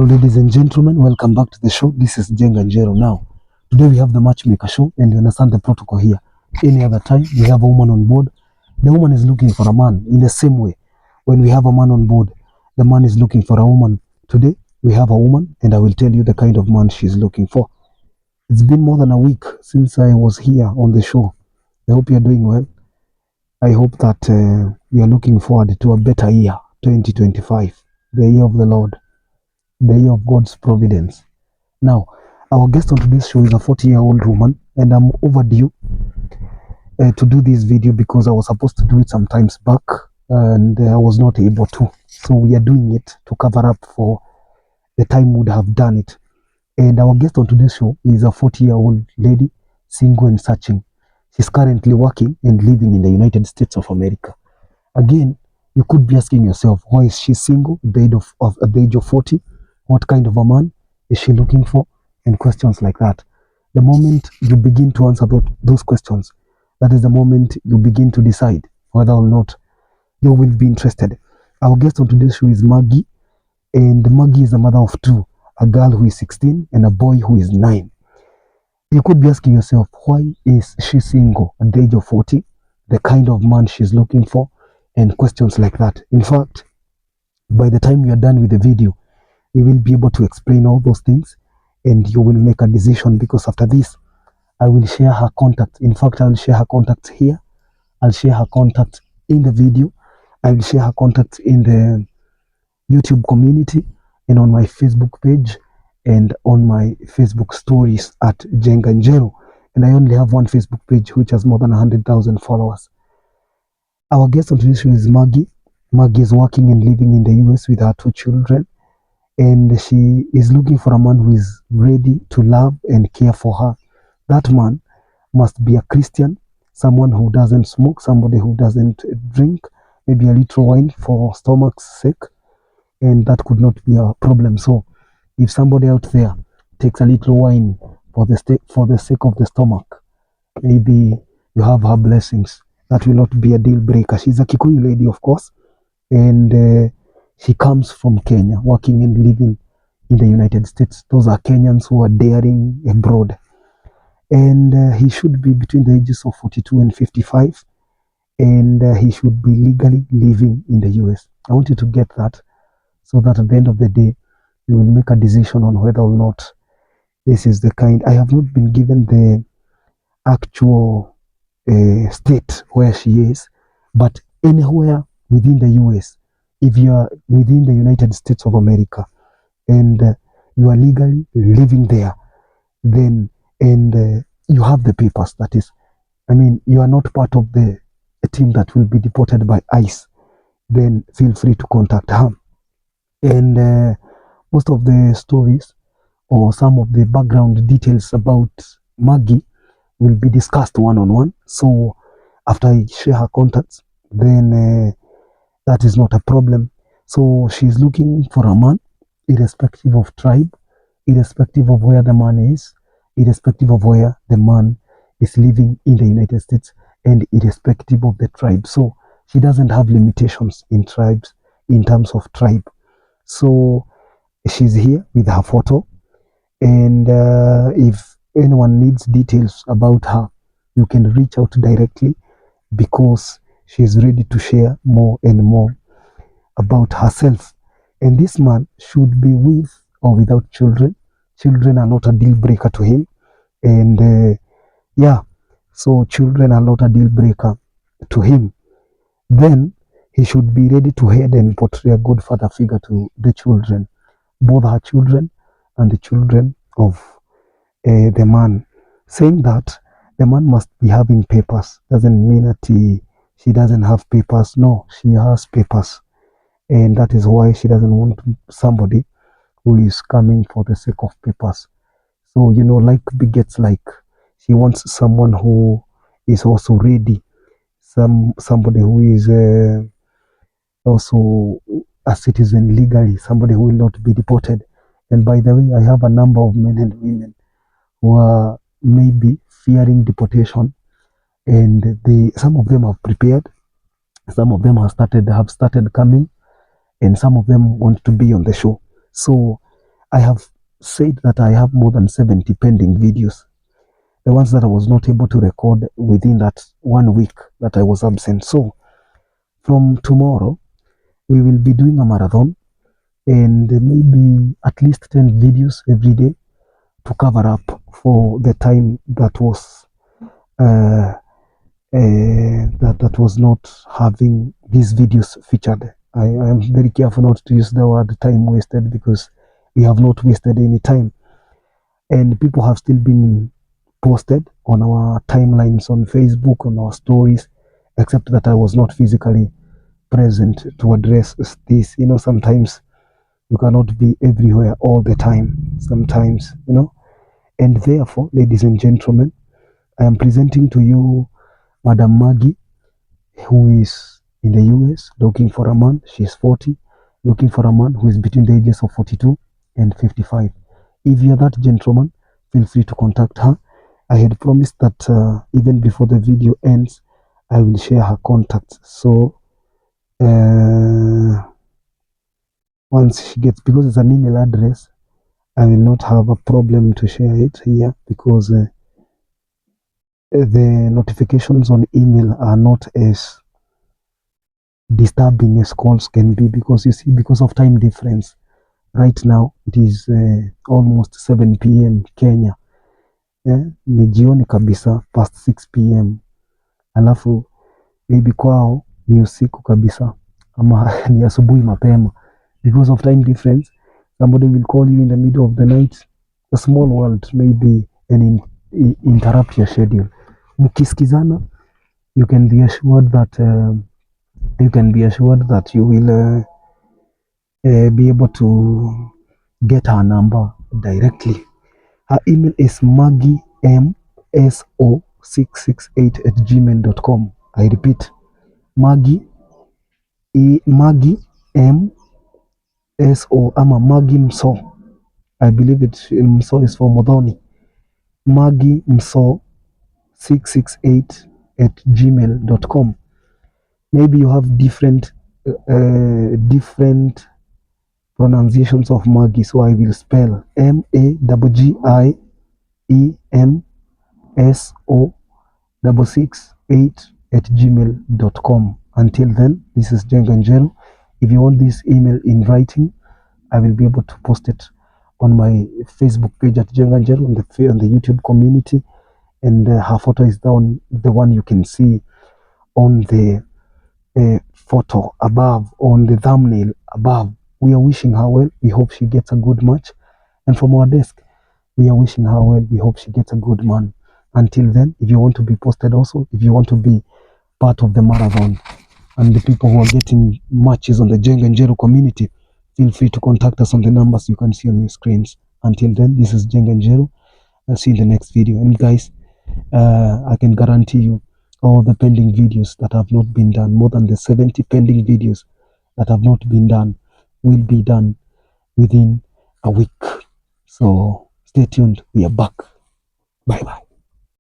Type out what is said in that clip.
ladies and gentlemen, welcome back to the show. This is Jenga Njero. Now, today we have the Matchmaker show, and you understand the protocol here. Any other time, we have a woman on board. The woman is looking for a man. In the same way, when we have a man on board, the man is looking for a woman. Today, we have a woman, and I will tell you the kind of man she's looking for. It's been more than a week since I was here on the show. I hope you're doing well. I hope that you're looking forward to a better year, 2025, the year of the Lord, the year of God's providence. Now, our guest on today's show is a 40-year-old woman, and I'm overdue to do this video because I was supposed to do it some times back, and I was not able to. So we are doing it to cover up for the time we would have done it. And our guest on today's show is a 40-year-old lady, single and searching. She's currently working and living in the United States of America. Again, you could be asking yourself, why is she single at the age of 40? What kind of a man is she looking for? And questions like that. The moment you begin to answer those questions, that is the moment you begin to decide whether or not you will be interested. Our guest on today's show is Maggie, and Maggie is a mother of two, a girl who is 16 and a boy who is 9. You could be asking yourself, why is she single at the age of 40? The kind of man she's looking for, and questions like that. In fact, by the time you are done with the video, we will be able to explain all those things, and you will make a decision, because after this, I will share her contact. In fact, I will share her contact here. I'll share her contact in the video. I will share her contact in the YouTube community and on my Facebook page and on my Facebook stories at Jenga Njero. And I only have one Facebook page which has more than 100,000 followers. Our guest on today's show is Maggie. Maggie is working and living in the US with her 2 children. And she is looking for a man who is ready to love and care for her. That man must be a Christian, someone who doesn't smoke, somebody who doesn't drink, maybe a little wine for stomach's sake, and that could not be a problem. So if somebody out there takes a little wine for the sake of the stomach, maybe you have her blessings. That will not be a deal breaker. She's a Kikuyu lady, of course, and she comes from Kenya, working and living in the United States. Those are Kenyans who are daring abroad. And he should be between the ages of 42 and 55. And he should be legally living in the US. I want you to get that, so that at the end of the day, you will make a decision on whether or not this is the kind. I have not been given the actual state where she is, but anywhere within the US, if you are within the United States of America and you are legally living there, then you have the papers, that is, I mean, you are not part of the team that will be deported by ICE, then feel free to contact her. And most of the stories or some of the background details about Maggie will be discussed one-on-one. So after I share her contacts, then that is not a problem. So she's looking for a man, irrespective of tribe, irrespective of where the man is, irrespective of where the man is living in the United States, and irrespective of the tribe. So she doesn't have limitations in tribes, in terms of tribe. So she's here with her photo, and if anyone needs details about her, you can reach out directly, because she's ready to share more and more about herself. And this man should be with or without children. Children are not a deal breaker to him. And yeah, so children are not a deal breaker to him. Then he should be ready to head and portray a good father figure to the children, both her children and the children of the man. Saying that the man must be having papers doesn't mean that she doesn't have papers. No, she has papers, and that is why she doesn't want somebody who is coming for the sake of papers. So, you know, like begets like. She wants someone who is also ready, somebody who is also a citizen legally, somebody who will not be deported. And by the way, I have a number of men and women who are maybe fearing deportation, and some of them have prepared, some of them have started coming, and some of them want to be on the show. So I have said that I have more than 70 pending videos. The ones that I was not able to record within that 1 week that I was absent. So from tomorrow, we will be doing a marathon and maybe at least 10 videos every day to cover up for the time that was that was not having these videos featured. I am very careful not to use the word time wasted because we have not wasted any time, and people have still been posted on our timelines on Facebook, on our stories, except that I was not physically present to address this. Sometimes you cannot be everywhere all the time. Sometimes, and therefore, ladies and gentlemen, I am presenting to you Madam Maggie, who is in the US looking for a man. She's 40, looking for a man who is between the ages of 42 and 55. If you're that gentleman, feel free to contact her. I had promised that even before the video ends, I will share her contacts. So once she gets, because it's an email address, I will not have a problem to share it here because the notifications on email are not as disturbing as calls can be, because you see, because of time difference. Right now it is almost 7 p.m. Kenya, ni jioni kabisa, past 6 p.m. Alafu maybe kwao ni usiku kabisa ama ni asubuhi mapema. Because of time difference, somebody will call you in the middle of the night. A small world maybe and interrupt your schedule. Mkisikizana, you can be assured that you will be able to get her number directly. Her email is maggieMSO668@gmail.com. I repeat, Maggie MSO ama Maggie Mso. I believe Mso is for Modoni. Maggie Mso 668@gmail.com. Maybe you have different pronunciations of Maggie, so I will spell MAGGIEMSO668@gmail.com. Until then, this is Jenganjero. If you want this email in writing, I will be able to post it on my Facebook page at Jenganjero, on the YouTube community, and her photo is down, the one you can see on the photo above, on the thumbnail above. We are wishing her well. We hope she gets a good match. And from our desk, we are wishing her well. We hope she gets a good man. Until then, if you want to be posted also, if you want to be part of the marathon and the people who are getting matches on the Jenganjero community, feel free to contact us on the numbers you can see on your screens. Until then, this is Jenganjero. I'll see you in the next video. And guys, I can guarantee you all the pending videos that have not been done, more than the 70 pending videos that have not been done, will be done within a week. So stay tuned. We are back. Bye bye.